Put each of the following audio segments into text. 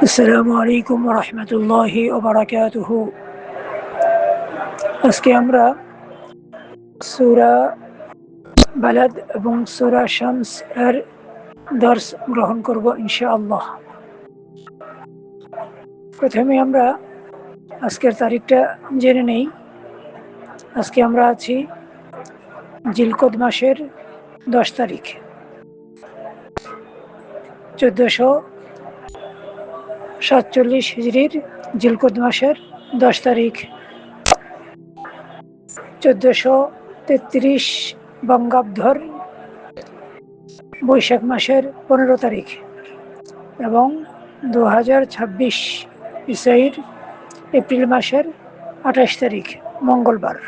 আসসালামু আলাইকুম ওয়া রাহমাতুল্লাহি ওয়া বারাকাতুহু। আজকে আমরা সূরা বালাদ এবং সূরা শামস এর দর্স গ্রহণ করব ইনশাআল্লাহ। প্রথমে আমরা আজকের তারিখটা জেনে নেই। আজকে আমরা আছি জিলকদ মাসের 10 তারিখ, 1447 হিজরির জিলকদ মাসের 10 তারিখ, 1433 বঙ্গাব্দর বৈশাখ মাসের 15 তারিখ এবং 2026 ইসাইর এপ্রিল মাসের 28 তারিখ মঙ্গলবার।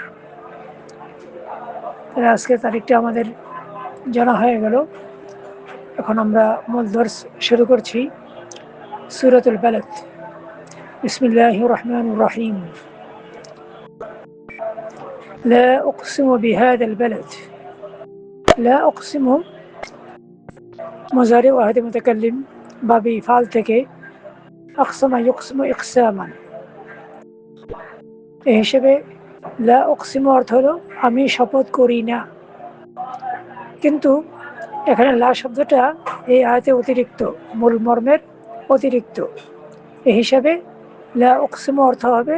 আজকের তারিখটা আমাদের জানা হয়ে গেল। এখন আমরা মূল দর্স শুরু করছি। সূরাতুল বালাদ। বিসমিল্লাহির রহমানির রহিম। লা উকসিমু বিহাদাল বালাদ। লা উকসিমু মুজারি ওয়াহিদ মুতাকাল্লিম বাবি ফাল থেকে আকসামা ইউকসিমু ইকসামান। এই হিসেবে লা উকসিমু অর্থ হলো আমি শপথ করি না, কিন্তু এখানে লা শব্দটা এই আয়াতে অতিরিক্ত, মূল মর্মের অতিরিক্ত। এই হিসাবে লা উকসিমু অর্থ হবে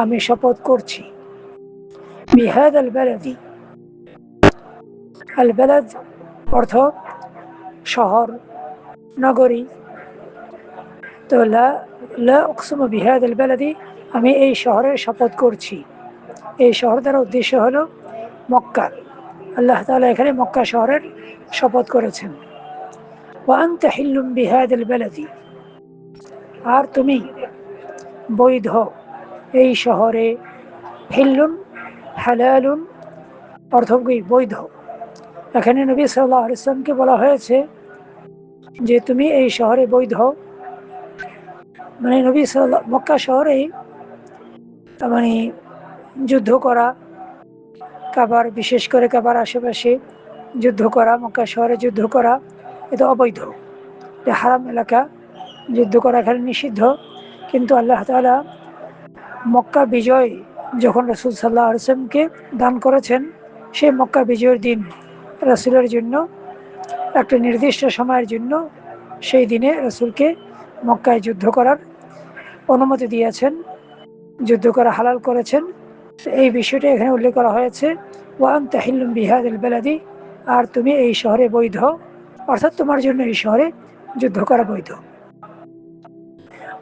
আমি শপথ করছি। বিহাদাল বালাদি। আল বালাদ অর্থ শহর, নগরী। তো লা উকসিমু বিহাদাল বালাদি, আমি এই শহরের শপথ করছি। এই শহর দ্বারা উদ্দেশ্য হলো মক্কা। আল্লাহ তাআলা এখানে মক্কা শহরের শপথ করেছেন। ওয়া আনতা হিল্লুম বিহাদাল বালাদি, আর তুমি বৈধ এই শহরে। হিল্লুন হালালুন অর্থ বৈধ। এখানে নবী সাল্লাল্লাহু আলাইহি ওয়াসাল্লামকে বলা হয়েছে যে তুমি এই শহরে বৈধ, মানে নবী সাল্লাল্লাহু মক্কা শহরে মানে যুদ্ধ করা, কাবার, বিশেষ করে কাবার আশেপাশে যুদ্ধ করা, মক্কা শহরে যুদ্ধ করা এটা অবৈধ। হারাম এলাকা, যুদ্ধ করা এখানে নিষিদ্ধ। কিন্তু আল্লাহ তাআলা মক্কা বিজয় যখন রাসূল সাল্লাল্লাহু আলাইহি ওয়াসাল্লামকে দান করেছেন, সেই মক্কা বিজয়ের দিন রাসূলের জন্য একটা নির্দিষ্ট সময়ের জন্য সেই দিনে রাসূলকে মক্কায় যুদ্ধ করার অনুমতি দিয়েছেন, যুদ্ধ করা হালাল করেছেন। এই বিষয়টা এখানে উল্লেখ করা হয়েছে। ওয়া আনতা হিল্লুম বিহাদিল বালাদি, আর তুমি এই শহরে বৈধ, অর্থাৎ তোমার জন্য এই শহরে যুদ্ধ করা বৈধ।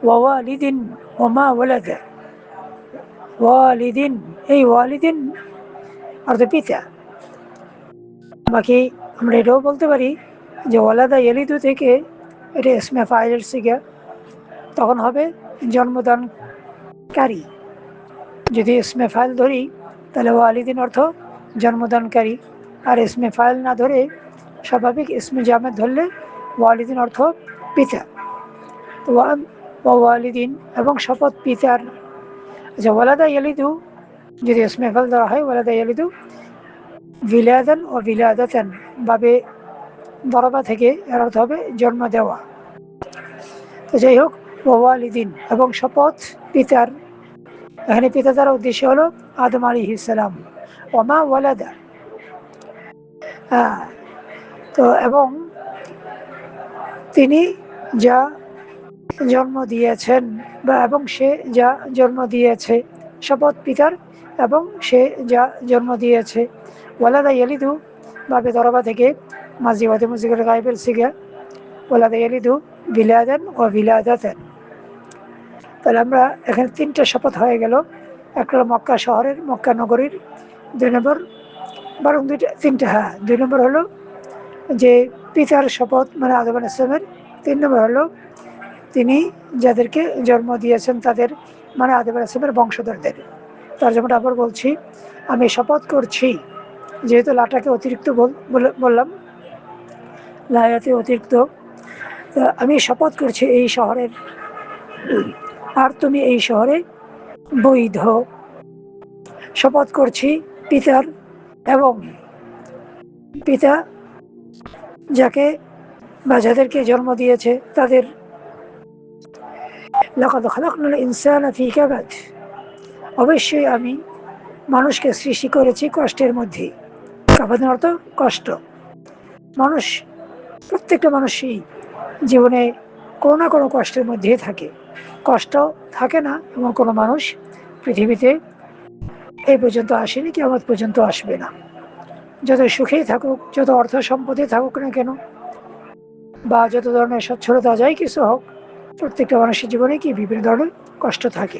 ওয়া ওয়ালিদিন ওয়া মা ওয়ালাদা। ওয়ালিদিন, এই ওয়ালিদিন অর্থ পিতা। বাকি আমরা এটাও বলতে পারি যে ওয়ালাদা ইয়ালিদু থেকে এটা ইসমে ফাইলের সিগা, তখন হবে জন্মদানকারী। যদি ইসমে ফাইল ধরি তাহলে ওয়ালিদিন অর্থ জন্মদানকারী, আর ইসমে ফাইল না ধরে স্বাভাবিক ইসমে জামেদ ধরলে ওয়ালিদিন অর্থ পিতা। ওয়ালিদিন এবং শপথ পিতার। আচ্ছা, ওয়ালাদা ইয়ালিদু যদি ইসমে ফাইল ধরা হয়, ওয়ালাদা ইয়ালিদু বিলাদান ও বিলাদাতান ভাবে দরবা থেকে এর অর্থ হবে জন্ম দেওয়া। তো যাই হোক, ওয়ালিদিন এবং শপথ পিতার। এখানে পিতা দ্বারা উদ্দেশ্য হলো আদম আলাইহিস সালাম। ওমা ওয়ালাদা, তো এবং তিনি যা জন্ম দিয়েছেন, বা এবং সে যা জন্ম দিয়েছে, শপথ পিতার এবং সে যা জন্ম দিয়েছে। ওয়ালাদা ইয়ালিদু ভাবে দরবা থেকে মাজি ওয়াদে মুজিকের গায়েবের সিগা, ওয়ালাদা ইয়ালিদু বিলাদান ও বিলাদাতান। তাহলে আমরা এখানে তিনটা শপথ হয়ে গেল। একটা হলো মক্কা শহরের, মক্কা নগরীর। 2 নম্বর, বরং তিনটা, 2 নম্বর হলো যে পিতার শপথ, মানে আদম আলাইহিস সালামের। 3 নম্বর হলো তিনি যাদেরকে জন্ম দিয়েছেন তাদের, মানে আদম আলাইহিস সালামের বংশধরদের। তার যেমনটা আবার বলছি, আমি শপথ করছি, যেহেতু লাটাকে অতিরিক্ত বললাম, লায়াতে অতিরিক্ত, আমি শপথ করছি এই শহরের, আর তুমি এই শহরে বৈধ। শপথ করছি পিতার, এবং পিতা যাকে বা যাদেরকে জন্ম দিয়েছে তাদের লাকাদ খালাকনাল ইনসানা ফি কাবাদ, অবশ্যই আমি মানুষকে সৃষ্টি করেছি কষ্টের মধ্যে। কাবাদের অর্থ কষ্ট। মানুষ, প্রত্যেকটা মানুষই জীবনে কোনো না কোনো কষ্টের মধ্যেই থাকে। কষ্ট থাকে না এমন কোনো মানুষ পৃথিবীতে এই পর্যন্ত আসেনি, কিয়ামত পর্যন্ত আসবে না। যত সুখেই থাকুক, যত অর্থ সম্পদে থাকুক না কেন, বা যত ধরনের সচ্ছলতা যাই কিছু হোক, প্রত্যেকটা মানুষের জীবনে কি বিভিন্ন ধরনের কষ্ট থাকে।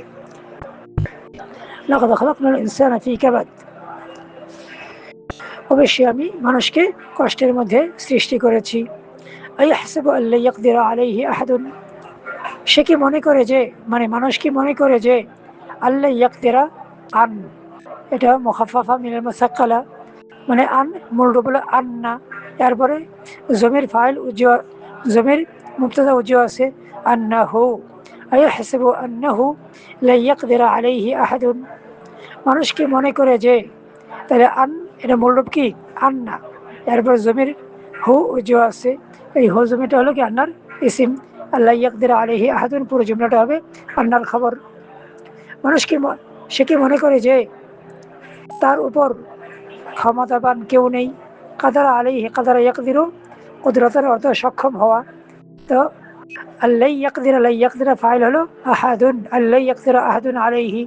লাকাদ খালাকনাল ইনসানা ফি কাবাদ, অবশ্যই আমি মানুষকে কষ্টের মধ্যে সৃষ্টি করেছি। আইয়াহসাবু আল্লা ইয়াকদিরা আলাইহি আহাদুন, সে কি মনে করে যে, মানে মানুষ কি মনে করে যে আল্লা ইয়াকদিরা, আন এটা মুখাফফাফা মিনাল মুসাক্কালা, মানে আন মূল রূপ হলো আন্না, এরপরে জমির ফাইল উজ্জ্ব, জমির মুবতাদা উজ্জ্ব আছে আন্নাহু। আইয়াহসাবু আন্নাহু লা ইয়াকদিরা আলাইহি আহাদুন, মানুষ কি মনে করে যে, তাহলে আন এটা মূল রূপ কি আন্না, এরপর জমির হু উজ্জ্ব আছে, এই হু জমিটা হলো কি আন্নার ইসিম, আল্লাহ ইয়াকদিরা আলাইহি আহাদুন পুরো জুমলাটা হবে আন্নার খবর। মানুষ কি সে কি মনে করে যে তার উপর ক্ষমতাবান কেউ নেই। কাদারা আলাইহি কাদারা ইয়াকদিরু, কুদরতের অর্থ সক্ষম হওয়া। তো আল্লাহ ইয়াকদিরা, লা ইয়াকদিরা ফাইল হলো আহাদুন, আল্লাহ ইয়াকদিরা আহাদুন আলাইহি,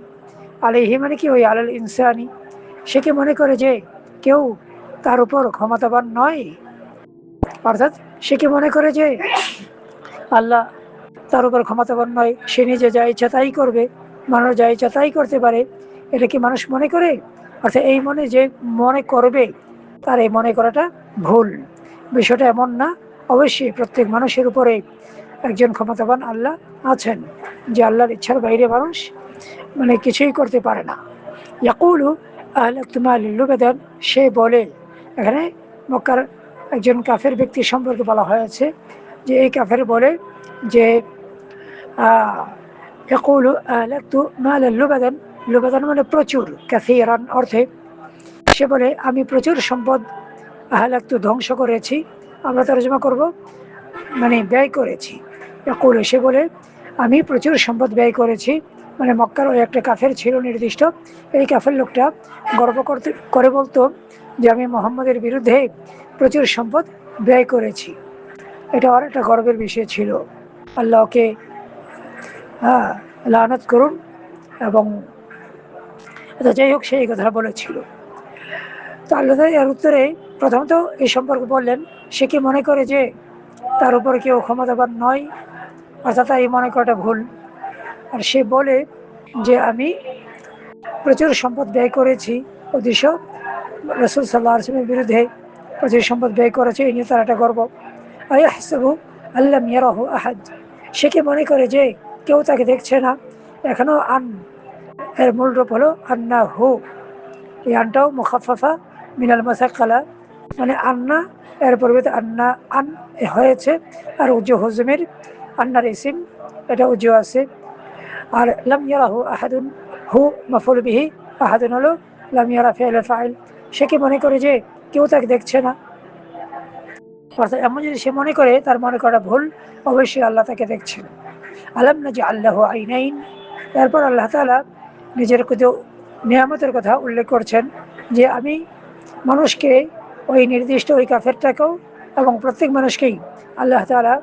আলাইহি মানে কি ওই আলাল ইনসানি, সে কি মনে করে যে কেউ তার উপর ক্ষমতাবান নয়, অর্থাৎ সে কি মনে করে যে আল্লাহ তার উপর ক্ষমতাবান নয়, সে নিজে যা ইচ্ছা তাই করবে, মানুষ যা ইচ্ছা তাই করতে পারে, এটা কি মানুষ মনে করে? অর্থাৎ এই মনে যে মনে করবে, তার এই মনে করাটা ভুল। বিষয়টা এমন না। অবশ্যই প্রত্যেক মানুষের উপরে একজন ক্ষমতাবান আল্লাহ আছেন, যে আল্লাহর ইচ্ছার বাইরে মানুষ মানে কিছুই করতে পারে না। ইয়াকুলু আহলাকতু মালি লুবাদান, সে বলে, এখানে মক্কার একজন কাফের ব্যক্তি সম্পর্কে বলা হয়েছে যে এই কাফের বলে যে ইয়াকুলু আহলাকতু মালান লুবাদান, লুবাদান মানে প্রচুর, কাসীরান অর্থে, সে বলে আমি প্রচুর সম্পদ আহলাকতু ধ্বংস করেছি, আমরা তর্জমা করব মানে ব্যয় করেছি। ইয়াকুলু সে বলে আমি প্রচুর সম্পদ ব্যয় করেছি, মানে মক্কার ওই একটা কাফের ছিল নির্দিষ্ট, এই কাফের লোকটা গর্ব করে বলতো যে আমি মোহাম্মদের বিরুদ্ধে প্রচুর সম্পদ ব্যয় করেছি। এটা আর একটা গর্বের বিষয় ছিল। আল্লাহকে লানত করুন, এবং যাই হোক সেই কথা বলেছিল। তো আল্লাহ এর উত্তরে প্রথমত এই সম্পর্কে বললেন, সে কি মনে করে যে তার উপর কেউ ক্ষমতাবান নয়, অর্থাৎ এই মনে করাটা ভুল। আর সে বলে যে আমি প্রচুর সম্পদ ব্যয় করেছি, উদ্দেশ্য রাসূল সাল্লাল্লাহু আলাইহি ওয়াসাল্লামের বিরুদ্ধে প্রচুর সম্পদ ব্যয় করেছে, এই নিয়ে তার একটা গর্ব। আয়াহসাবু আল্লাম ইয়ারাহু আহাদ, সে কি মনে করে যে কেউ তাকে দেখছে না। এখনো আন এর মূল রূপ হলো আন্না হু, এই আনটাও মুখাফফা মিনাল মুসাক্কালা, মানে আন্না এর পরিবর্তে আন্না আন হয়েছে, আর উজ্জু হুজমের আন্নার ইসিম এটা উজ্জু আছে। আর লাম ইয়ারাহু আহাদুন, হু মাফউল বিহি, আহাদুন হলো লাম ইয়ারা ফি'ল ফাইল, সে কি মনে করে যে কেউ তাকে দেখছে না, অর্থাৎ এমন যদি সে মনে করে, তার মনে করা ভুল, অবশ্যই আল্লাহ তাকে দেখছেন। আলাম নাজআল লাহু আইনাইন, তারপর আল্লাহ তাআলা নিজের নিয়ামতের কথা উল্লেখ করছেন যে আমি মানুষকে, ওই নির্দিষ্ট ওই কাফেরটাকেও এবং প্রত্যেক মানুষকেই আল্লাহ তাআলা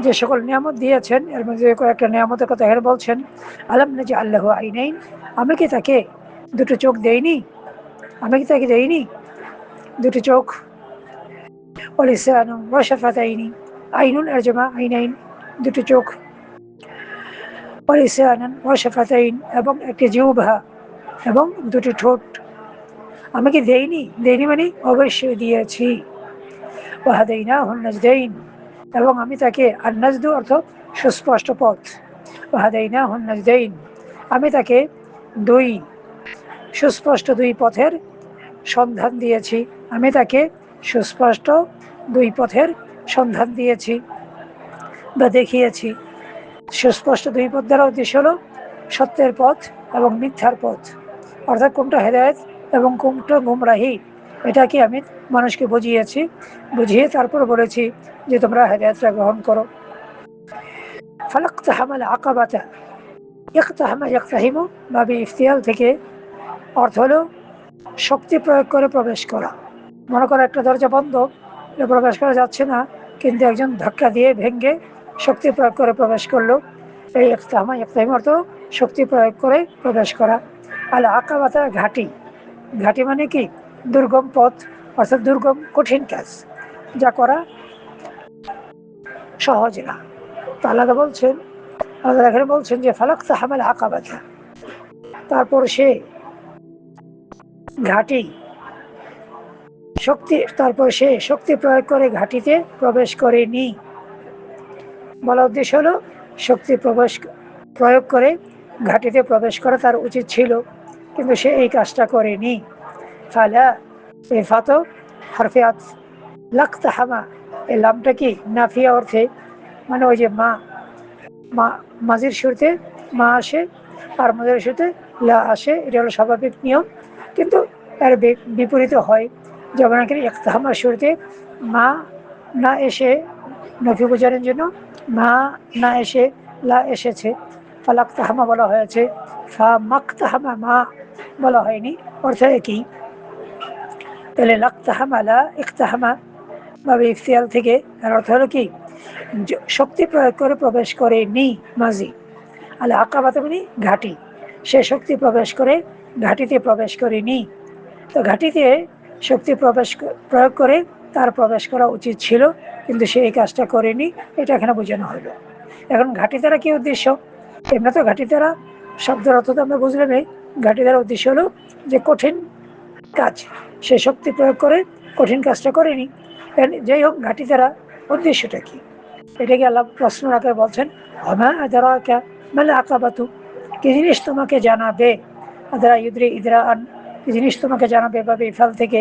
যে সকল নিয়ামত দিয়েছেন, এর মধ্যে কয়েকটা নিয়ামতের কথা এখানে বলছেন। আলাম নাজআল লাহু আইনাইন, আমি কি তাকে দুটো চোখ দেইনি, আমি কি তাকে দেইনি দুটো চোখ। ওয়ালিসানান ওয়া শাফাতাইনি, আইনুন এর জামা আইনাইন দুটো চোখ, ওয়ালিসানান ওয়া শাফাতাইন এবং একটি জিহ্বা এবং দুটো ঠোঁট। আমি কি দেইনি, দেইনি মানে অবশ্যই দিয়েছি। ওয়াহাদাইনাহুন নাজদাইন, এবং আমি তাকে, আর নাজদু অর্থ সুস্পষ্ট পথ, ওয়াহাদাইনাহুন নাজদাইন আমি তাকে দুই সুস্পষ্ট দুই পথের সন্ধান দিয়েছি, আমি তাকে সুস্পষ্ট দুই পথের সন্ধান দিয়েছি বা দেখিয়েছি। সুস্পষ্ট দুই পথ দ্বারা উদ্দেশ্য হলো সত্যের পথ এবং মিথ্যার পথ, অর্থাৎ কোনটা হেদায়েত এবং কোনটা গুমরাহি, এটাকে আমি মানুষকে বুঝিয়েছি, বুঝিয়ে তারপর বলেছি যে তোমরা হেদায়েতটা গ্রহণ করো। ফালাকতাহামাল আকাবাতা, ইকতাহামা ইয়াকতাহিমু বাবে ইফতিয়াল থেকে অর্থ হলো শক্তি প্রয়োগ করে প্রবেশ করা। মনে করো একটা দরজা বন্ধ, প্রবেশ করা যাচ্ছে না, কিন্তু একজন ধাক্কা দিয়ে ভেঙে শক্তি প্রয়োগ করে প্রবেশ করলো, এই ইকতাহামা ইয়াকতাহিমু অর্থ শক্তি প্রয়োগ করে প্রবেশ করা। আল আকাবাতা ঘাটি, ঘাটি মানে কি দুর্গম পথ, অর্থাৎ দুর্গম কঠিন কাজ যা করা সহজ না। তো আল্লাহ বলছেন, আল্লাহ এখানে বলছেন যে ফালাকতাহামাল আকাবাতা, তারপর সে ঘাটি শক্তি, তারপর সে শক্তি প্রয়োগ করে ঘাটিতে প্রবেশ করেনি। বলা উদ্দেশ্য হলো শক্তি প্রয়োগ করে ঘাটিতে প্রবেশ করা তার উচিত ছিল, কিন্তু সে এই কাজটা করেনি। ফালা এই ফাতো হরফে আতফ, লাকতাহামা এই লামটা কি নাফিয়া অর্থে, মানে ওই যে মা মাঝির শুরুতে মা আসে আর মাঝির শুরুতে লা আসে, এটা হলো স্বাভাবিক নিয়ম, কিন্তু এর বিপরীত হয়। যেমন এখানে ইকতাহামার শুরুতে মা না এসে নফি বোঝানোর জন্য মা না এসে লা এসেছে, ফালাকতাহামা বলা হয়েছে, ফা মাকতাহামা মা বলা হয়নি, অর্থ একই। তাহলে লাকতাহামা লা ইকতাহামা ভাবে ইফতিয়াল থেকে এর অর্থ হলো কি শক্তি প্রয়োগ করে প্রবেশ করেনি মাঝি। আল আকাবাতে মানে ঘাটি, সে শক্তি প্রবেশ করে ঘাটিতে প্রবেশ করেনি। তো ঘাটিতে শক্তি প্রয়োগ করে তার প্রবেশ করা উচিত ছিল, কিন্তু সে এই কাজটা করেনি, এটা এখানে বোঝানো হলো। এখন ঘাটি দ্বারা কি উদ্দেশ্য? এমনি তো ঘাটি দ্বারা শব্দের অর্থ তো আমরা বুঝলাম, ঘাটি দ্বারা উদ্দেশ্য হলো যে কঠিন কাজ, সে শক্তি প্রয়োগ করে কঠিন কাজটা করেনি। যাই হোক, ঘাটি দ্বারা উদ্দেশ্যটা কি, এটাকে আল্লাহ প্রশ্ন আকারে বলছেন, আমা আদরাকা মাল আকাবাতু, কি জিনিস তোমাকে জানাবে, আদরা ইউদ্রি ইদরা আন, কি জিনিস তোমাকে জানাবে বা ইফাল থেকে,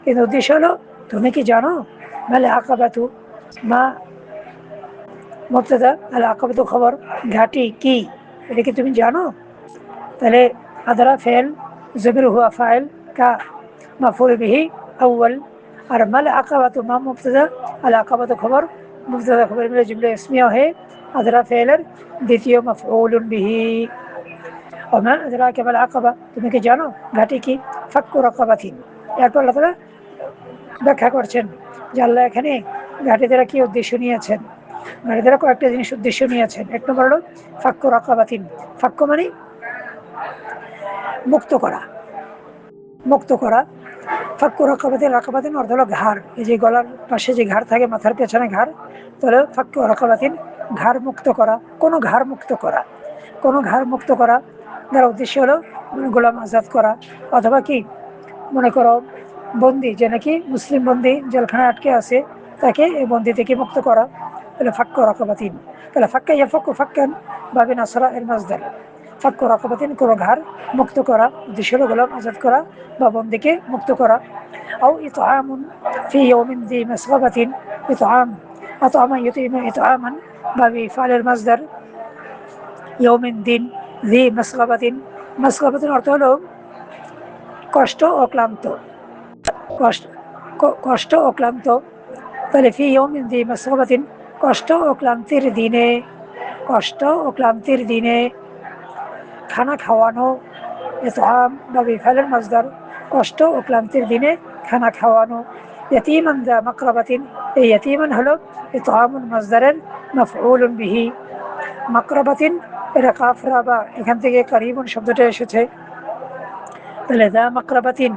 কিন্তু উদ্দেশ্য হলো তুমি কি জানো, মাল আকাবাতু মা মুবতাদা, আল আকাবাতু খবর, ঘাটি কি, এটা কি তুমি জানো? তাহলে আদরা ফেল, জবির হুয়া ফাইল, কা মাফুল বিহি আউয়াল, আর মাল আকাবাতু মা মুবতাদা, আল আকাবাতু খবর, মুবতাদা খবর মিলে জুমলা ইসমিয়া হয়ে আদরা ফেলের দ্বিতীয় মাফউলুন বিহি। ওমা আদরাকা মাল আকাবা, তুমি কি জানো ঘাটি কি, ফাক্কু রাকাবাতিন। এরপর আল্লাহ তাআলা ব্যাখ্যা করছেন যে আল্লাহ এখানে ঘাটি দ্বারা কি উদ্দেশ্য নিয়েছেন। ঘাটি দ্বারা কয়েকটা জিনিস উদ্দেশ্য নিয়েছেন। এক নম্বর হলো ফাক্কু রাকাবাতিন, ফাক্কু মানে মুক্ত করা, মুক্ত করা। ফাক্কু রাকাবাতিন, রাকাবাতিন অর্থ হলো ঘাড়, এই যে গলার পাশে যে ঘাড় থাকে, মাথার পেছনে ঘাড়, তাহলে ফাক্কু রাকাবাতিন ঘাড় মুক্ত করা, কোনো ঘাড় মুক্ত করা, কোনো ঘাড় মুক্ত করা যার উদ্দেশ্য হলো গোলাম আজাদ করা, অথবা কি মনে করো বন্দি, যে নাকি মুসলিম বন্দি জেলখানায় আটকে আছে, তাকে এই বন্দি থেকে মুক্ত করা, তাহলে ফাক্কু রাকাবাতিন। তাহলে ফাক্কা ইয়াফাক্কু ফাক্কান বাবে নাসরা এর মাজদার, ফাক্কু রাকাবাতিন কোনো ঘাড় মুক্ত করা, উদ্দেশ্য হলো গোলাম আজাদ করা বা বন্দিকে মুক্ত করা। আও ইতআমুন ফি ইয়াউমিন যি মাসগাবাতিন, ইতআম আতআমা ইউতিমু ইতআমান বাবে ফালের মাজদার, ইয়াউমিন দিন, যি মাসগাবাতিন, মাসগাবাতিন অর্থ হলো কষ্ট ও ক্লান্ত, কষ্ট ও ক্লান্ত। তাহলে ফি ইয়াউমিন যি মাসগাবাতিন কষ্ট ও ক্লান্তির দিনে, কষ্ট ও ক্লান্তির দিনে খানা খাওয়ানো, ইতআম বা বিফালের মাজদার, কষ্ট ও ক্লান্তির দিনে খানা খাওয়ানো। ইয়াতীমান যা মাকরাবাতিন, এই ইয়াতীমান হলো ইতআমুল মাজদারের মাফউলুন বিহি। মাকরাবাতিন এটা কাফরা বা এখান থেকে কারিবুন শব্দটা এসেছে, তাহলে যা মাকরাবাতিন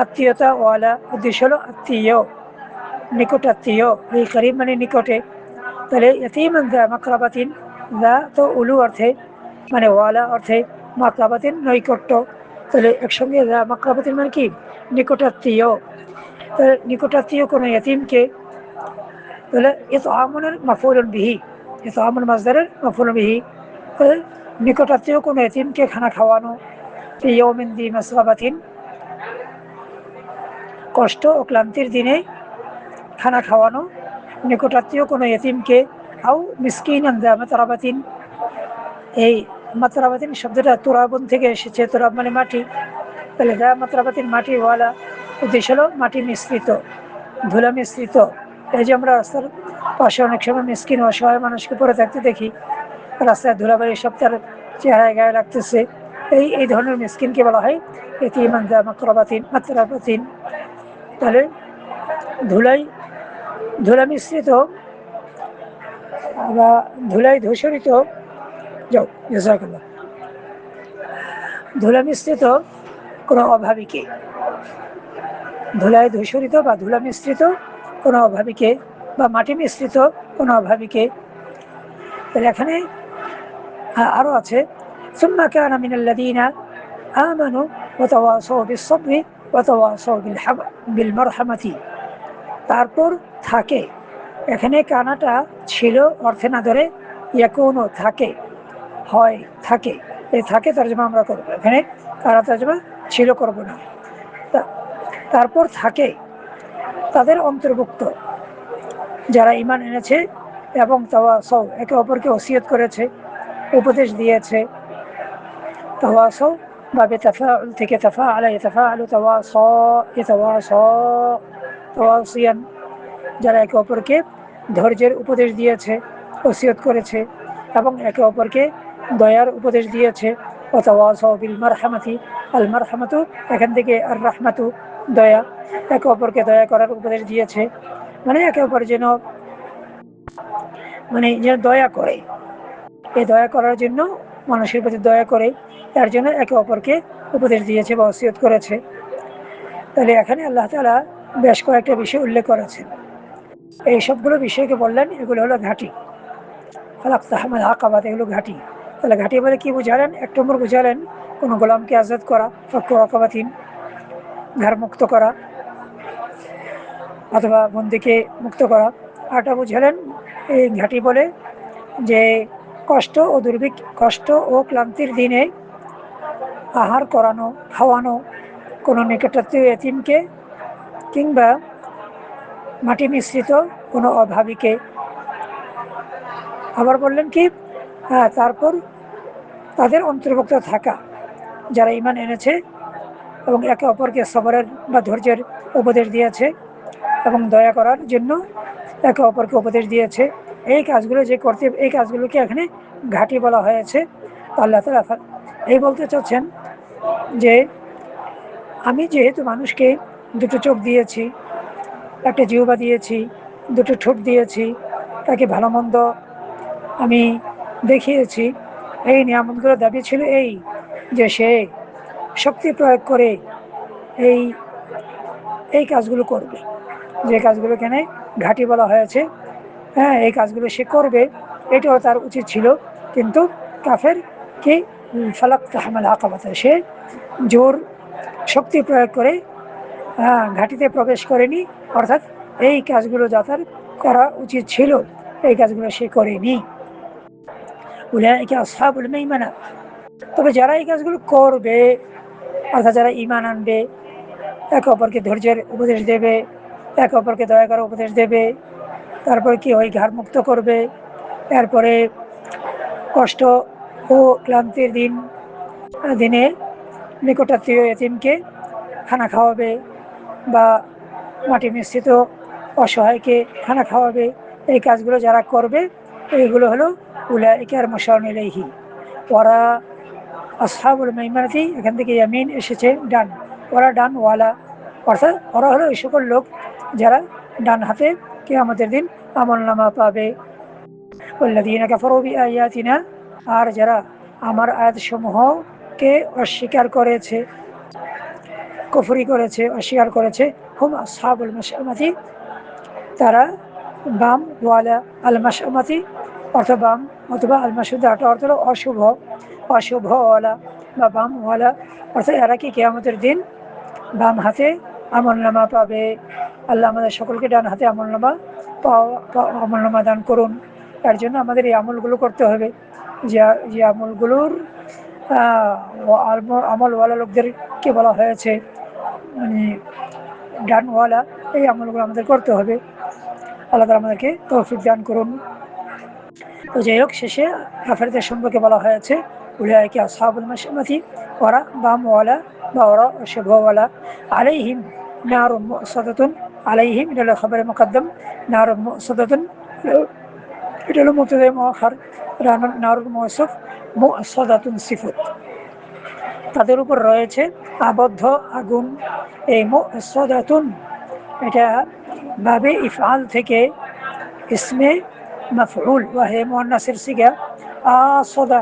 আত্মীয়তা ওয়ালা, উদ্দেশ্য হলো আত্মীয়, নিকট আত্মীয়, এই করিব মানে নিকটে। তাহলে ইয়াতীমান যা মাকরাবাতিন, যা তো উলু অর্থে মানে ওয়ালা অর্থে, মাকরাবাতিন নৈকট্য, তাহলে একসঙ্গে যা মাকরাবাতিন মানে কি নিকটাত্মীয়। তাহলে নিকটাত্মীয় কোনো ইয়াতীমকে, তাহলে ইতআমুনের মাফউলুন বিহি, ইতআমুল মাজদারের মাফউলুন বিহি, তাহলে নিকটাত্মীয় কোনো ইয়াতীমকে খানা খাওয়ানো, ফি ইয়াউমিন যি মাসগাবাতিন কষ্ট ও ক্লান্তির দিনে খানা খাওয়ানো নিকটাত্মীয় কোনো ইতিমকে। আও মিসকিনান যা মাতরাবাতিন, এই মাতরাবাতিন শব্দটা তুরাবুন থেকে এসেছে, তুরাব মানে মাটি, তাহলে যা মাতরাবাতিন মাটিওয়ালা, উদ্দেশ্য হলো মাটি মিশ্রিত, ধুলা মিশ্রিত। এই যে আমরা রাস্তার পাশে অনেক সময় মিসকিন অসহায় মানুষকে পড়ে থাকতে দেখি, রাস্তায় ধুলাবাড়ি সব তার চেহারায় গায়ে রাখতেছে, এই ধরনের মিসকিনকে বলা হয় ইতিমান যা মাকরাবাতিন মাত্রাবাতিন। তাহলে ধুলা মিশ্রিত বা ধুলাই ধূসরিত, ধুলা মিশ্রিত কোনো অভাবীকে, ধুলায় ধূসরিত বা ধুলা মিশ্রিত কোনো অভাবীকে বা মাটি মিশ্রিত কোনো অভাবীকে। তাহলে এখানে আরো আছে সুম্মা কানা মিনাল্লাযীনা আমানু ওয়া তাওয়াসাউ বিস-সাবরি ওয়া তাওয়াসাউ বিল মারহামাতি। তারপর থাকে, এখানে কানাটা ছিল অর্থে না ধরে ইয়াকুনু থাকে, হয় থাকে, এই থাকে তর্জমা আমরা করবো, এখানে কানা তর্জমা ছিল করবো না। তারপর থাকে তাদের অন্তর্ভুক্ত যারা ঈমান এনেছে এবং তাওয়াসাউ একে অপরকে ওসিয়ত করেছে, উপদেশ দিয়েছে। তাওয়াসাউ বাবে তাফাউল থেকে তাফাআলা ইয়াতাফাআলু তাওয়াসা ইয়াতাওয়াসা তাওয়াসিয়ান, যারা একে অপরকে ধৈর্যের উপদেশ দিয়েছে, ওসিয়ত করেছে এবং একে অপরকে দয়ার উপদেশ দিয়েছে। ও তাওয়াসাউ বিল মারহামাতি, আল মারহামাতু এখান থেকে আর রাহমাতু দয়া, একে অপরকে দয়া করার উপদেশ দিয়েছে, মানে একে অপর যেন দয়া করে, এই দয়া করার জন্য মানুষের প্রতি দয়া করে, তার জন্য একে অপরকে উপদেশ দিয়েছে বা ওসিয়ত করেছে। তাহলে এখানে আল্লাহ তাআলা বেশ কয়েকটা বিষয় উল্লেখ করেছেন। এই সবগুলো বিষয়কে বললেন এগুলো হলো ঘাঁটি, ফালাক্তাহামাল আকাবাত, এগুলো ঘাঁটি। তাহলে ঘাঁটি বলে কি বুঝালেন? 1 নম্বর বুঝালেন কোনো গোলামকে আজাদ করা, ফাক্কু আকাবাতিন ঘাড় মুক্ত করা অথবা বন্দিকে মুক্ত করা। আরটা বুঝালেন এই ঘাঁটি বলে যে কষ্ট ও ক্লান্তির দিনে আহার করানো, খাওয়ানো কোনো নিকটাত্মীয় এতিমকে কিংবা মাটি মিশ্রিত কোনো অভাবীকে। আবার বললেন কি, তারপর তাদের অন্তর্ভুক্ত থাকা যারা ঈমান এনেছে এবং একে অপরকে সবরের বা ধৈর্যের উপদেশ দিয়েছে এবং দয়া করার জন্য একে অপরকে উপদেশ দিয়েছে। এই কাজগুলো যে করতে, এই কাজগুলোকে এখানে ঘাঁটি বলা হয়েছে। আল্লাহ তাআলা এই বলতে চাচ্ছেন যে আমি যেহেতু মানুষকে 2টো চোখ দিয়েছি, একটা জিহ্বা দিয়েছি, 2টো ঠোঁট দিয়েছি, তাকে ভালো মন্দ আমি দেখিয়েছি, এই নিয়ামতগুলো দাবি ছিল এই যে সে শক্তি প্রয়োগ করে এই কাজগুলো করবে, যে কাজগুলো এখানে ঘাঁটি বলা হয়েছে। এই কাজগুলো সে করবে, এটাও তার উচিত ছিল, কিন্তু কাফের কি ফালাক্তাহামাল আকাবাত, সে জোর শক্তি প্রয়োগ করে ঘাঁটিতে প্রবেশ করেনি, অর্থাৎ এই কাজগুলো যা তার করা উচিত ছিল এই কাজগুলো সে করেনি। উলাইকা আসহাবুল মাইমানা, তবে যারা এই কাজগুলো করবে, অর্থাৎ যারা ঈমান আনবে, একে অপরকে ধৈর্যের উপদেশ দেবে, একে অপরকে দয়া করার উপদেশ দেবে, তারপরে কি হয় ঘাড় মুক্ত করবে, এরপরে কষ্ট ও ক্লান্তির দিনে নিকটাত্মীয় এতিমকে খানা খাওয়াবে বা মাটি মিশ্রিত অসহায়কে খানা খাওয়াবে, এই কাজগুলো যারা করবে এইগুলো হলো উলাইকার মুশারুন ইলাইহি। ওরা আসহাবুল মাইমানাতি, এখান থেকে ইয়ামিন এসেছে ডান, ওরা ডানওয়ালা, অর্থাৎ ওরা হলো এই সকল লোক যারা ডান হাতে কিয়ামতের দিন আমলনামা পাবে। ওয়াল্লাযীনা কাফারু বিআয়াতিনা, আর যারা আমার আয়াতসমূহকে অস্বীকার করেছে, কুফরি করেছে, অস্বীকার করেছে, হুম আসহাবুল মাশআমাতি, তারা বামওয়ালা, আল মাশআমাতি অর্থ বাম, অথবা আল মাশউদা অর্থ হলো অশুভওয়ালা বা বামওয়ালা, অর্থাৎ এরা কি কিয়ামতের দিন বাম হাতে আমলনামা পাবে। আল্লাহ আমাদের সকলকে ডান হাতে আমলনামা দান করুন। তার জন্য আমাদের এই আমলগুলো করতে হবে, যে আমলগুলোর আমলওয়ালা লোকদেরকে বলা হয়েছে ডানওয়ালা, এই আমলগুলো আমাদের করতে হবে। আল্লাহ তাআলা আমাদেরকে তৌফিক দান করুন। তো যাই হোক, শেষে কাফেরদের সম্পর্কে বলা হয়েছে উলাইকা আসহাবুল মাশআমাতি, ওরা বামওয়ালা বা ওরা শুভওয়ালা, আলাইহিম নারুন মুসাদাতুন আলাইহিম, এটা হলো খবরে মুকদ্দম। নারুন মুসাদাতুন, এটা হলো মুবতাদা মুআখার। নারুন মওসুফ, মুসাদাতুন সিফাত। তাদের উপর রয়েছে আবদ্ধ আগুন। এই মুসাদাতুন এটা বাবে ইফআল থেকে ইসমে মাফউল ওয়াহে মুআন্নাসের সিগা। আসদা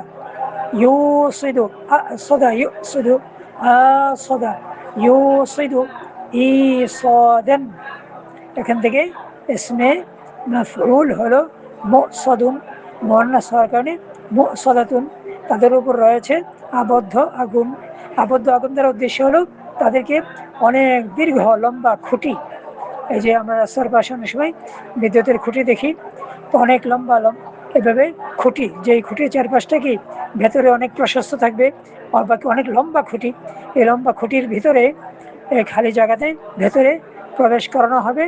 ইউসিদু, আসদা ইউসিদু, আসদা ইউসিদু ইসাদান। এখান থেকে ইসমে মাফউল হলো মুসাদুন, মুআন্নাস হওয়ার কারণে মুসাদাতুন। তাদের উপর রয়েছে আবদ্ধ আগুন। আবদ্ধ আগুন দ্বারা উদ্দেশ্য হলো তাদেরকে অনেক দীর্ঘ লম্বা খুঁটি, এই যে আমরা রাস্তার পাশে অনেক সময় বিদ্যুতের খুঁটি দেখি, তো অনেক লম্বা এভাবে খুঁটি, যেই খুঁটির চারপাশটা কি ভেতরে অনেক প্রশস্ত থাকবে, বাকি অনেক লম্বা খুঁটি। এই লম্বা খুঁটির ভিতরে খালি জায়গাতে ভেতরে প্রবেশ করানো হবে,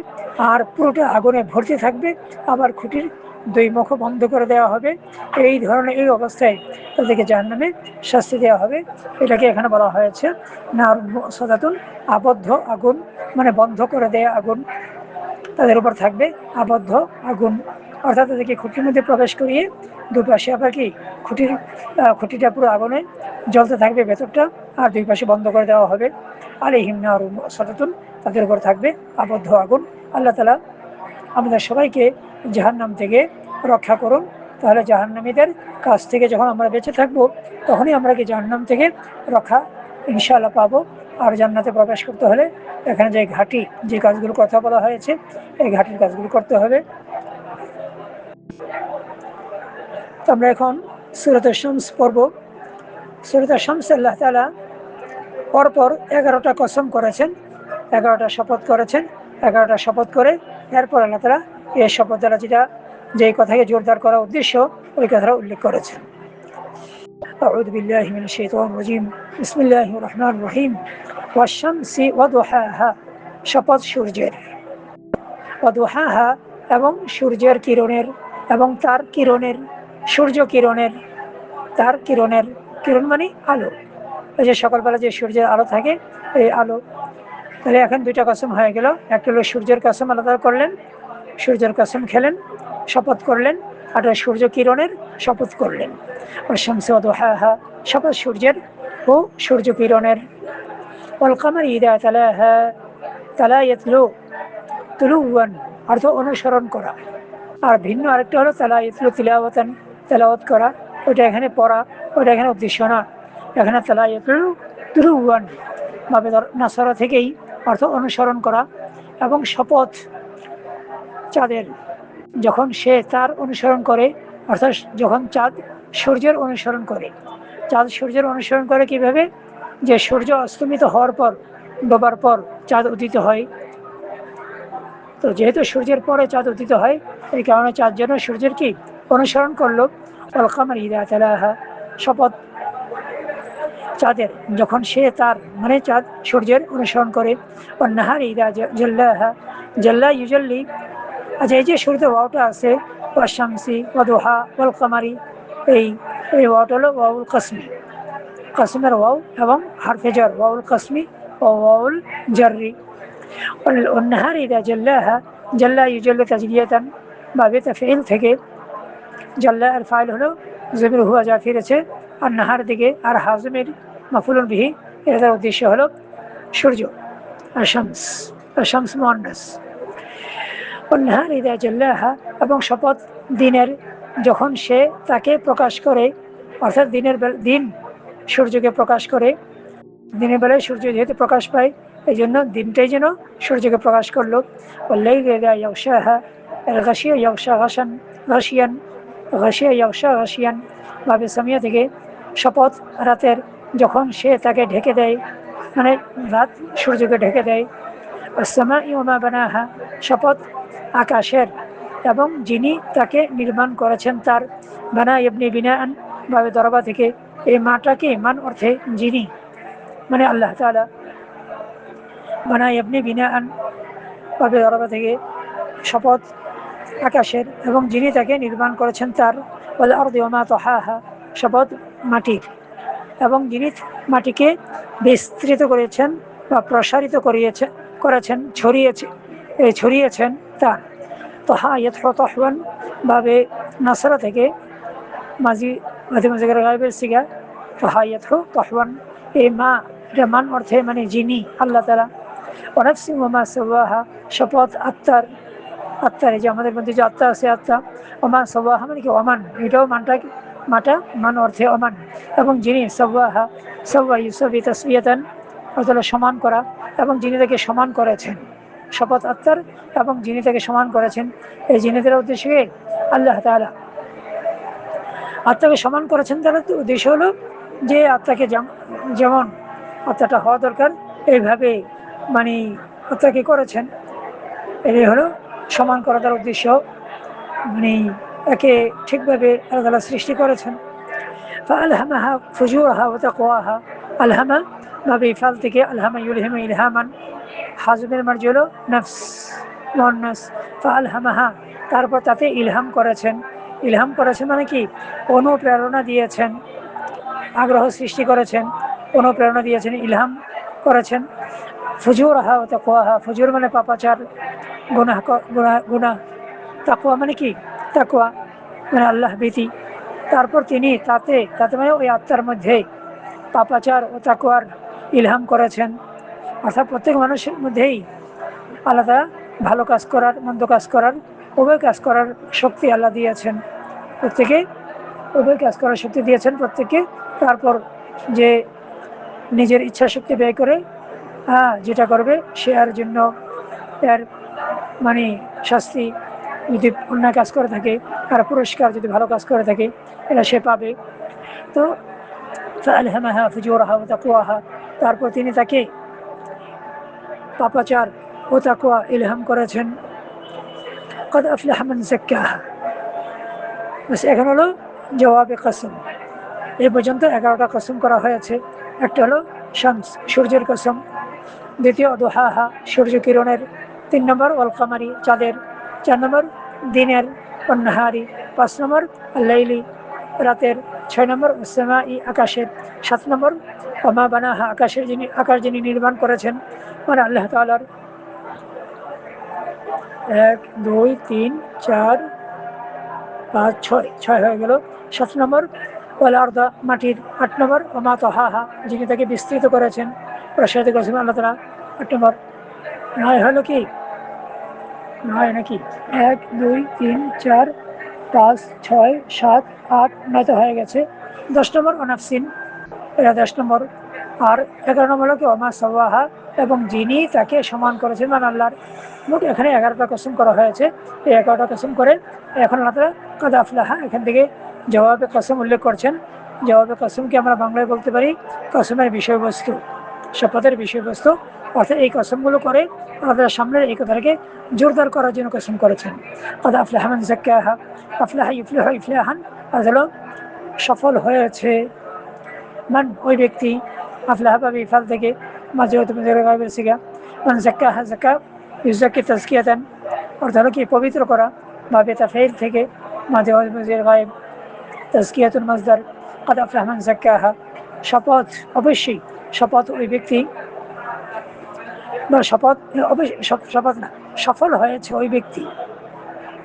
আর পুরোটা আগুনে ভর্তি থাকবে। আবার খুঁটির দুই মুখ বন্ধ করে দেওয়া হবে। এই ধরনের এই অবস্থায় তাদেরকে জাহান্নামে শাস্তি দেওয়া হবে। এটাকে এখানে বলা হয়েছে নারুন মুসাদাতুন, আবদ্ধ আগুন, মানে বন্ধ করে দেয়া আগুন। তাদের উপর থাকবে আবদ্ধ আগুন, অর্থাৎ তাদেরকে খুঁটির মধ্যে প্রবেশ করিয়ে দুপাশে আবার কি খুঁটিটা পুরো আগুনে জ্বলতে থাকবে ভেতরটা, আর দুই পাশে বন্ধ করে দেওয়া হবে। আলাইহিম নারুন মুসাদাতুন, তাদের উপর থাকবে আবদ্ধ আগুন। আল্লাহ তাআলা আমাদের সবাইকে জাহান্নাম থেকে রক্ষা করুন। তাহলে জাহান্নামীদের কাছ থেকে যখন আমরা বেঁচে থাকবো, তখনই আমরা কি জাহান্নাম থেকে রক্ষা ইনশাআল্লাহ পাবো। আর জান্নাতে প্রবেশ করতে হলে এখানে যে ঘাঁটি, যে কাজগুলো কথা বলা হয়েছে, এই ঘাঁটির কাজগুলো করতে হবে। তো আমরা এখন সূরাতুশ শামস পড়ব। সূরাতুশ শামস আল্লাহ তাআলা পরপর 11টা কসম করেছেন, 11টা শপথ করেছেন। 11টা শপথ করে এরপর আল্লাহ তাআলা এই শপথ দ্বারা যেই কথাকে জোরদার করা উদ্দেশ্য, ওই কথাটা উল্লেখ করেছেন। আউযু বিল্লাহি মিনাশ শাইতানির রাজীম, বিসমিল্লাহির রহমানির রহিম। ওয়াশ-শামসি ওয়াদুহাহা, শপথ সূর্যের। ওয়াদুহাহা, এবং সূর্যের কিরণের, এবং তার কিরণের, সূর্য কিরণের, তার কিরণের। কিরণ মানে আলো, এই যে সকালবেলা যে সূর্যের আলো থাকে, এই আলো। তাহলে এখন দুইটা কসম হয়ে গেল। একটা হলো সূর্যের কসম আলাদা করলেন, সূর্যের কসম খেলেন, শপথ করলেন, আর সূর্য কিরণের শপথ করলেন। ওয়াশ-শামসি ওয়াদুহাহা, শপথ সূর্যের ও সূর্য কিরণের। ওয়াল কামারি ইযা তালাহা, তালা ইয়াতলু, তুলুওয়ান অর্থ অনুসরণ করা। আর ভিন্ন আরেকটা হলো তালা ইয়াতলু তিলাওয়াতান, তেলাওয়াত করা, ওইটা এখানে পড়া, ওইটা এখানে উদ্দেশ্য না। এখানে তালা ইয়াতলু তুলুওয়ান ভাবে নাসরা থেকেই অর্থ অনুসরণ করা। এবং শপথ চাঁদের, যখন সে তার অনুসরণ করে, অর্থাৎ যখন চাঁদ সূর্যের অনুসরণ করে। চাঁদ সূর্যের অনুসরণ করে কিভাবে? যে সূর্য অস্তমিত হওয়ার পর, ডোবার পর চাঁদ উদিত হয়। তো যেহেতু সূর্যের পরে চাঁদ উদিত হয়, এই কারণে চাঁদ যেন সূর্যের কি অনুসরণ করলো। ওয়াল কামারি ইযা তালাহা, শপথ চাঁদের, যখন সে তার মানে চাঁদ সূর্যের অনুসরণ করে। ওয়ান নাহারি ইযা জাল্লাহা, জাল্লা ইউজাল্লি, আচ্ছা এই যে শুরুতে ওয়াওটা আছে, ওয়াশ-শামসি ওয়াদুহা ওয়াল কামারি, এই ওয়াওটা হলো ওয়াউল কাসমি, কাসমের ওয়াও এবং হারফে জার, ওয়াউল কাসমি ও ওয়াউল জাররি। ওয়ান নাহারি ইযা জাল্লাহা, জাল্লা ইউজাল্লি তাজলিয়াতান বাবে তাফঈল থেকে। জাল্লা এর ফাইল হলো জমির হুয়া, যা ফিরেছে আর নাহার দিকে, আর হাজমের মাফুলুন বিহি, এটার উদ্দেশ্য হলো সূর্য। আর শামস, শামস মুআন্নাস। ওয়ান-নাহারি ইযা জাল্লাহা, এবং শপথ দিনের, যখন সে তাকে প্রকাশ করে, অর্থাৎ দিন সূর্যকে প্রকাশ করে। দিনের বেলায় সূর্য যেহেতু প্রকাশ পায়, এই জন্য দিনটাই যেন সূর্যকে প্রকাশ করলো। ওয়াল-লাইলি ইযা ইয়াগশাহা, গাশিয়া ইয়াগশা গাশান, গাশিয়ান, গাশিয়া ইয়াগশা গাশিয়ান ভাবে সামিয়া থেকে। শপথ রাতের, যখন সে তাকে ঢেকে দেয়, মানে রাত সূর্যকে ঢেকে দেয়। ওয়াস-সামাই ওয়া মা বানাহা, শপথ আকাশের এবং যিনি তাকে নির্মাণ করেছেন তার। বানা ইবনি বিনাআন ভাবে দরবা থেকে। এই মাটাকে মান অর্থে যিনি, মানে আল্লাহ তাআলা। বানা ইবনি বিনাআন ভাবে দরবা থেকে, শপথ আকাশের এবং যিনি তাকে নির্মাণ করেছেন তার। ওয়াল আরদি ওয়া মা তাহাহা, শপথ মাটির এবং যিনি মাটিকে বিস্তৃত করেছেন বা প্রসারিত করেছেন, ছড়িয়েছেন তা। তো তহওয়ান ভাবে নাসরা থেকে মাঝি মাঝে মাঝে গায়েবের সিগা, তো তহওয়ান, এই মা এটা মান অর্থে মানে যিনি আল্লাহ তাআলা। ওয়ানাফসি ওমা সাওয়াহা, শপথ আত্মার, আত্মার এই যে আমাদের মধ্যে যে আত্মা আছে, আত্মা। ওমা সাওয়াহা মানে কি অমান, এটাও মাটা মান অর্থে অমান। এবং যিনি সাওয়াহা, সাওয়া ইউসাবি তাসবিয়াতান অর্থাৎ সমান করা, এবং যিনি তাকে সমান করেছেন, শপথ আত্মার এবং যিনি তাকে সমান করেছেন। এই যিনিদের উদ্দেশ্যে আল্লাহ তাআলা আত্মাকে সমান করেছেন। তার উদ্দেশ্য হলো যে আত্মাকে যেমন আত্মাটা হওয়া দরকার এইভাবে মানে আত্মাকে করেছেন। এটাই হলো সমান করা তার উদ্দেশ্য, মানে একে ঠিকভাবে আল্লাহ সৃষ্টি করেছেন। ফাআলহামাহা ফুজুরাহা ওয়া তাকওয়াহা, আলহামা ভাবে ফাল থেকে আলহামা ইউলহিমু ইলহামান, হাজমের মার্জি হলো নফস, মুয়ান্নাস। ফাআলহামাহা তারপর তাতে ইলহাম করেছেন। ইলহাম করেছেন মানে কি অনুপ্রেরণা দিয়েছেন, আগ্রহ সৃষ্টি করেছেন, অনুপ্রেরণা দিয়েছেন, ইলহাম করেছেন। ফুজুরাহা ওয়া তাকওয়াহা, ফুজুর মানে পাপাচার, গুনাহ। তাকওয়া মানে কি তাকওয়া মানে আল্লাহ ভীতি। তারপর তিনি তাতে মানে ওই আত্মার মধ্যে পাপাচার ও তাকওয়ার ইলহাম করেছেন। অর্থাৎ প্রত্যেক মানুষের মধ্যেই আলাদা ভালো কাজ করার, মন্দ কাজ করার, উভয় কাজ করার শক্তি আল্লাহ দিয়েছেন প্রত্যেকে, উভয় কাজ করার শক্তি দিয়েছেন প্রত্যেককে। তারপর যে নিজের ইচ্ছা শক্তি ব্যয় করে যেটা করবে সে আর জন্য এর মানে শাস্তি, যদি অন্যায় কাজ করে থাকে আর পুরস্কার যদি ভালো কাজ করে থাকে এটা সে পাবে। তো ফাআলহামাহা ফুজুরাহা ওয়া তাকওয়াহা, তারপর তিনি তাকে পাপাচার ও তাকওয়া ইলহাম করেছেন। قد أفلح من زكاها, বাস এখন হলো জবাবে কসম। এই পর্যন্ত 11টা কসম করা হয়েছে। একটা হলো শামস, সূর্যের কসম। দ্বিতীয় দুহাহা, সূর্য কিরণের। 3 নম্বর ওয়াল কামারি, চাঁদের। 4 নম্বর দিনের, অন্নাহারি। 5 নম্বর আল্লাইলি, রাতের। 6 নম্বর সামাই, আকাশের। 7 নম্বর ওমা বানাহা, আকাশ যিনি নির্মাণ করেছেন মানে আল্লাহ তাআলার। 1 2 3 4 5 6 হয়ে গেল। 7 নম্বর ওয়াল আরদা, মাটির। 8 নম্বর ওমা তাহাহা, যিনি তাকে বিস্তৃত করেছেন, প্রসারিত করেছেন আল্লাহ তাআলা। 8 নম্বর। 9 হলো কি 9 নাকি 1 2 3 4 5 6 7 8 9 তো হয়ে গেছে। 10 নম্বর অনাফসিন, এটা 10 নম্বর। আর 11 নম্বর হলো কি ওমা সাওয়াহা, এবং যিনি তাকে সমান করেছেন মানে আল্লাহর। মোট এখানে 11টা কসম করা হয়েছে। এই 11টা কসম করে এখন আল্লাহ তাআলা কাদ আফলাহা এখান থেকে জবাবে কসম উল্লেখ করছেন। জবাবে কসমকে আমরা বাংলায় বলতে পারি কসমের বিষয়বস্তু, শপথের বিষয়বস্তু। অর্থাৎ এই কসমগুলো করে আমাদের সামনের এই কথাটাকে জোরদার করার জন্য কসম করেছেন। কাদ আফলাহা মান যাক্কাহা, আফলাহা ইফলিহু ইফলাহান, হলো সফল হয়েছে। মান ওই ব্যক্তি, আফলাহা বা ইফাল থেকে মাঝে হয়তো গায়েবের সিগা। মান যাক্কাহা, যাক্কা ইউযাক্কি তাজকিয়াতান, অর্থাৎ হলো কি পবিত্র করা, বা বেতাফেইল থেকে মাঝে গায়েব, তাজকিয়াতুল মাসদার। কাদ আফলাহা মান যাক্কাহা, শপথ অবশ্যই, শপথ ওই ব্যক্তি বা শপথ না, সফল হয়েছে ওই ব্যক্তি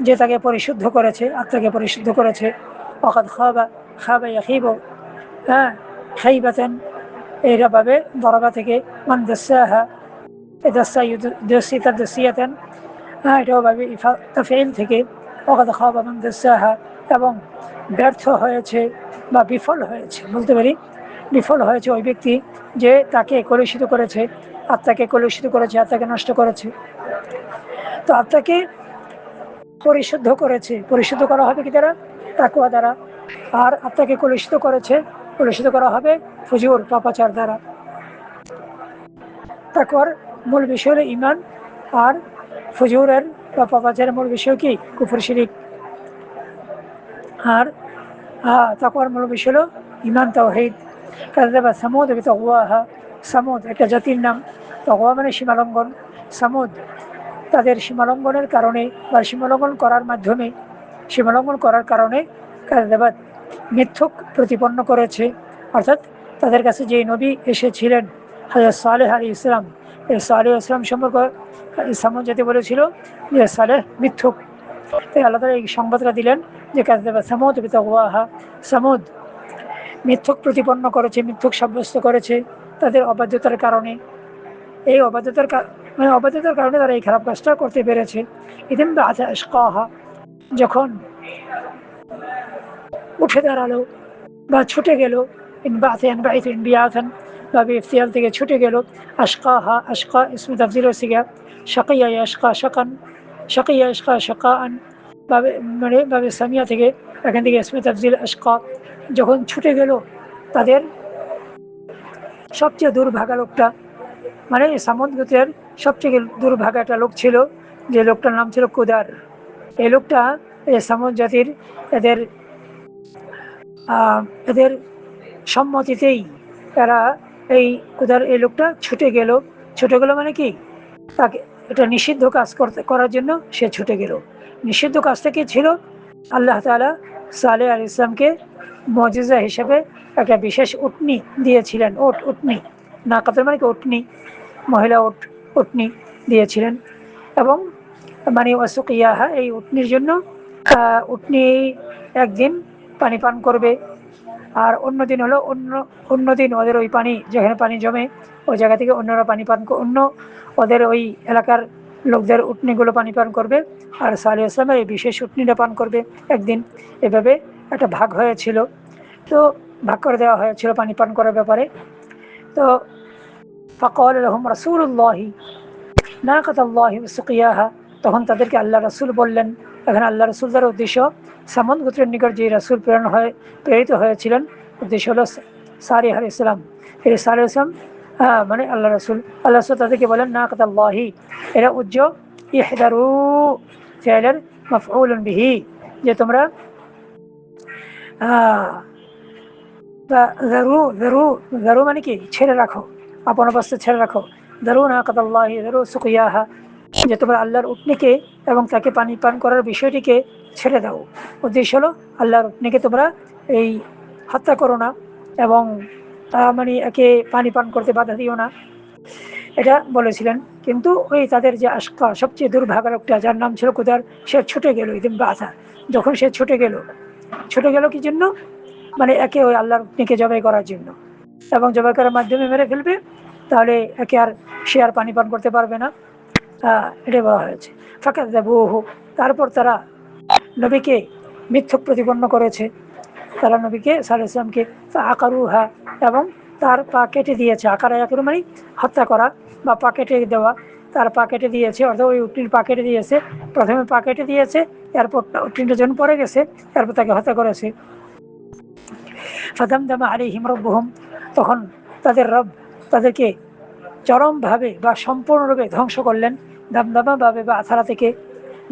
যে তাকে পরিশুদ্ধ করেছে, আত্মাকে পরিশুদ্ধ করেছে। ওয়াকাদ খাবা ইয়াখিবু, খাইবাতান এইভাবে দরবা থেকে। মান দাসাহা, দাসিয়াতান, এটাও ভাবে তাফঈল থেকে। ওয়াকাদ খাবা মান দাসাহা, এবং ব্যর্থ হয়েছে বা বিফল হয়েছে বলতে পারি, বিফল হয়েছে ওই ব্যক্তি যে তাকে কলুষিত করেছে, আত্মাকে কলুষিত করেছে, আত্মাকে নষ্ট করেছে। তো আত্মাকে পরিশুদ্ধ করেছে, পরিশুদ্ধ করা হবে কি দ্বারা? তাকওয়া দ্বারা। আর আত্মাকে কলুষিত করেছে, কলুষিত করা হবে ফুজুর, পাপাচার দ্বারা। তাকওয়ার মূল বিষয় হলো ঈমান, আর ফুজুরের বা পাপাচারের মূল বিষয় কি? কুফর, শিরিক। আর তাকওয়ার মূল বিষয় হলো ঈমান, তাওহীদ। কাযাবা সামুদ বিতাকওয়াহা, সামুদ একটা জাতির নাম। তাকওয়া মানে সীমালঙ্ঘন। সামুদ তাদের সীমালঙ্ঘনের কারণে বা সীমালঙ্ঘন করার কারণে কাযাবাত মিথ্যক প্রতিপন্ন করেছে। অর্থাৎ তাদের কাছে যে নবী এসেছিলেন হযরত সালেহ আলাইহিস সালাম, সালেহ ইসলাম সম্পর্কে সামুদ জাতি বলেছিল যে সালেহ মিথ্যুক। তাই আল্লাহ তাআলা এই সংবাদটা দিলেন যে সামুদ বিতাগওয়াহা, সামুদ মিথ্যুক প্রতিপন্ন করেছে, মিথ্যুক সাব্যস্ত করেছে তাদের অবাধ্যতার কারণে। এই অবাধ্যতার কারণে তারা এই খারাপ কাজটা করতে পেরেছে। ইদিন বাআথা আশকাহা, যখন উঠে দাঁড়ালো বা ছুটে গেল, ইনবাআথা ইয়ানবাইথু ইনবিআথান বা ইফতিয়াল থেকে ছুটে গেল। আশকাহা, আশকা ইসমে তাফজিল হচ্ছে গিয়া শাকিয়া ইয়াশকা শাকান, শাকিয়া ইয়াশকা শাকাআন, মানে বাবে সামিয়া থেকে, এখান থেকে ইসমে তাফজিল আশকা। যখন ছুটে গেল তাদের সবচেয়ে দুর্ভাগা লোকটা, মানে সামুদ গোত্রের সবচেয়ে দুর্ভাগা একটা লোক ছিল, যে লোকটার নাম ছিল কুদার। এই লোকটা সামুদ জাতির এদের এদের সম্মতিতেই এরা এই কুদার এই লোকটা ছুটে গেল। ছুটে গেল মানে কি, তাকে এটা নিষিদ্ধ কাজ করার জন্য সে ছুটে গেল। নিষিদ্ধ কাজটা কি ছিল? আল্লাহ তাআলা সালেহ আলাইহিস সালামকে মুজিজা হিসেবে একটা বিশেষ উটনি দিয়েছিলেন। উটনি, নাকাতের মানে কি উটনি, মহিলা উটনি দিয়েছিলেন। এবং মানে ওয়াসুকিয়াহা, এই উটনির জন্য উটনি একদিন পানি পান করবে, আর অন্যদিন হলো অন্যদিন ওদের ওই পানি, যেখানে পানি জমে ওই জায়গা থেকে অন্যরা পানি পান, ওদের ওই এলাকার লোকদের উটনিগুলো পানি পান করবে, আর সালেহ ইসলামের এই বিশেষ উটনিটা পান করবে একদিন। এভাবে একটা ভাগ হয়েছিল, তো ভাগ করে দেওয়া হয়েছিল পানি পান করার ব্যাপারে। তো ফাকাল লাহুম রাসূলুল্লাহি নাকাতাল্লাহি ওয়াসুকিয়াহা, তখন তাদেরকে আল্লাহ রাসূল বললেন। এখানে আল্লাহ রাসূল দ্বারা উদ্দেশ্য সামুদ গোত্রের নিকট যে রাসূল প্রেরিত হয়েছিলেন, উদ্দেশ্য হলো সালেহ আলাইহিস সালাম। এই সালেহ ইসলাম মানে আল্লাহ রাসূল তাদেরকে বলেন নাকাতাল্লাহি, এরা উজ্জ ইহদারু ফি'লের মাফউলুন বিহি, যে তোমরা যারু মানে কি ছেড়ে রাখো, আপন অবস্থা ছেড়ে রাখো। দারু নাকাতাল্লাহি দারু সুকিয়াহা, যে তোমরা আল্লাহর উটনিকে এবং তাকে পানি পান করার বিষয়টিকে ছেড়ে দাও। উদ্দেশ্য হলো আল্লাহর উটনিকে তোমরা এই হত্যা করো না, এবং মানে একে পানি পান করতে বাধা দিও না, এটা বলেছিলেন। কিন্তু ওই তাদের যে আশকা, সবচেয়ে দুর্ভাগা লোকটা যার নাম ছিল কুদার, সে ছুটে গেল। ইদিন বাআথা, যখন সে ছুটে গেল কি জন্য? মানে একে ওই আল্লাহর উটনিকে জবাই করার জন্য, এবং জবাই করার মাধ্যমে মেরে ফেলবে, তাহলে একে আর সে আর পানি পান করতে পারবে না। এটা বলা হয়েছে। ফাকাযযাবুহু, তারপর তারা নবীকে মিথ্যুক প্রতিপন্ন করেছে। তারা নবীকে সাল্লাল্লাহু আলাইহি ওয়াসাল্লামকে আকারুহা, এবং তার পা কেটে দিয়েছে। আকারা ইয়াকুরু মানে হত্যা করা বা পা কেটে দেওয়া। তার পা কেটে দিয়েছে, অর্থাৎ ওই উটনির পা কেটে দিয়েছে। প্রথমে পা কেটে দিয়েছে, এরপর উটনিটা যখন পড়ে গেছে, এরপর তাকে হত্যা করেছে। ফাদামদামা আলাইহিম রাব্বুহুম, তখন তাদের রব তাদেরকে চরমভাবে বা সম্পূর্ণরূপে ধ্বংস করলেন। দামদামা বা আথারা থেকে,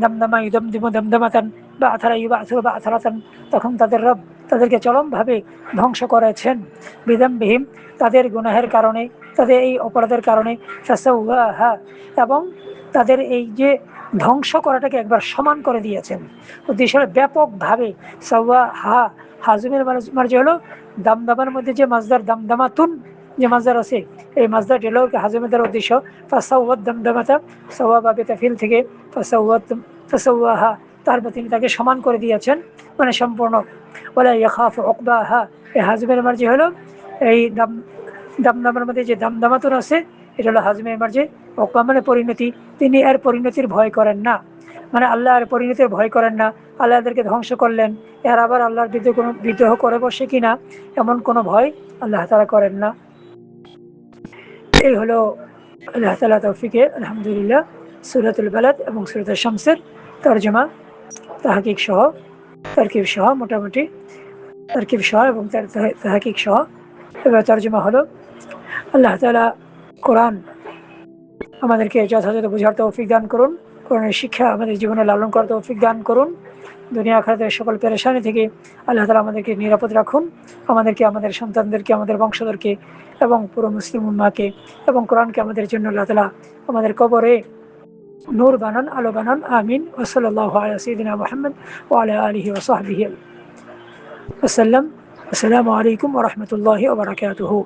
দামদামা ইউদামদিমু দামদামাতান বা আথারা ইউবাআসু বা আথারাতান, তখন তাদের রব তাদেরকে চরমভাবে ধ্বংস করেছেন। বিদামবিহিম, তাদের গুনাহের কারণে, তাদের এই অপরাধের কারণে। ফাসাওয়াহা, এবং তাদের এই যে ধ্বংস করাটাকে একবার সমান করে দিয়েছেন। উদ্দেশ্য হলো ব্যাপকভাবে সাওয়াহা, হাজুমের মার্জি হলো দামদামার মধ্যে যে মাজদার দামদামাতুন যে মাজদার আছে, এই মাজদার হলো হাজুমের দ্বারা উদ্দেশ্য। ফাসাওয়াত দামদামাতা, সাওয়া বা বেতাফিল থেকে ফাসাওয়াহা, তারপর তিনি তাকে সমান করে দিয়েছেন, মানে সম্পূর্ণ। ওয়ালা ইয়াখাফু উকবাহা, এই হাজমের মার্জি হলো এই দামদামার মধ্যে যে দামদামাতুন আছে, এটা হলো হাজমের মার্জি। উকবা মানে পরিণতি, তিনি এর পরিণতির ভয় করেন না, মানে আল্লাহ এর পরিণতির ভয় করেন না। আল্লাহ এদেরকে ধ্বংস করলেন, এর আবার আল্লাহর বিরুদ্ধে কোনো বিদ্রোহ করে বসে কিনা, এমন কোনো ভয় আল্লাহ তাআলা করেন না। এই হলো আল্লাহ তাআলা তৌফিকে আলহামদুলিল্লাহ সূরাতুল বালাদ এবং সূরাতুল শামসের তরজমা তাহকিক সহ, তারকিব সহ, মোটামুটি তারকিব সহ এবং তাহকিক সহ এবার তরজমা হলো। আল্লাহ তাআলা কোরআন আমাদেরকে যথাযথ বোঝার তৌফিক দান করুন, কোরআনের শিক্ষা আমাদের জীবনে লালন করার তৌফিক দান করুন। দুনিয়া আখিরাতের সকল পেরেশানি থেকে আল্লাহ তাআলা আমাদেরকে নিরাপদ রাখুন, আমাদেরকে, আমাদের সন্তানদেরকে, আমাদের বংশধরকে এবং পুরো মুসলিম উম্মাহকে এবং কোরআনকে আমাদের জন্য আল্লাহ তাআলা আমাদের কবরে নূর বানান, আলো বানান। আমিন। ওয়া সাল্লাল্লাহু আলা সাইয়্যিদিনা মুহাম্মদ ওয়া আলা আলিহি ওয়া সাহবিহি ওয়া সাল্লাম। আসসালামু আলাইকুম ওয়া রাহমাতুল্লাহি ওয়া বারাকাতুহু।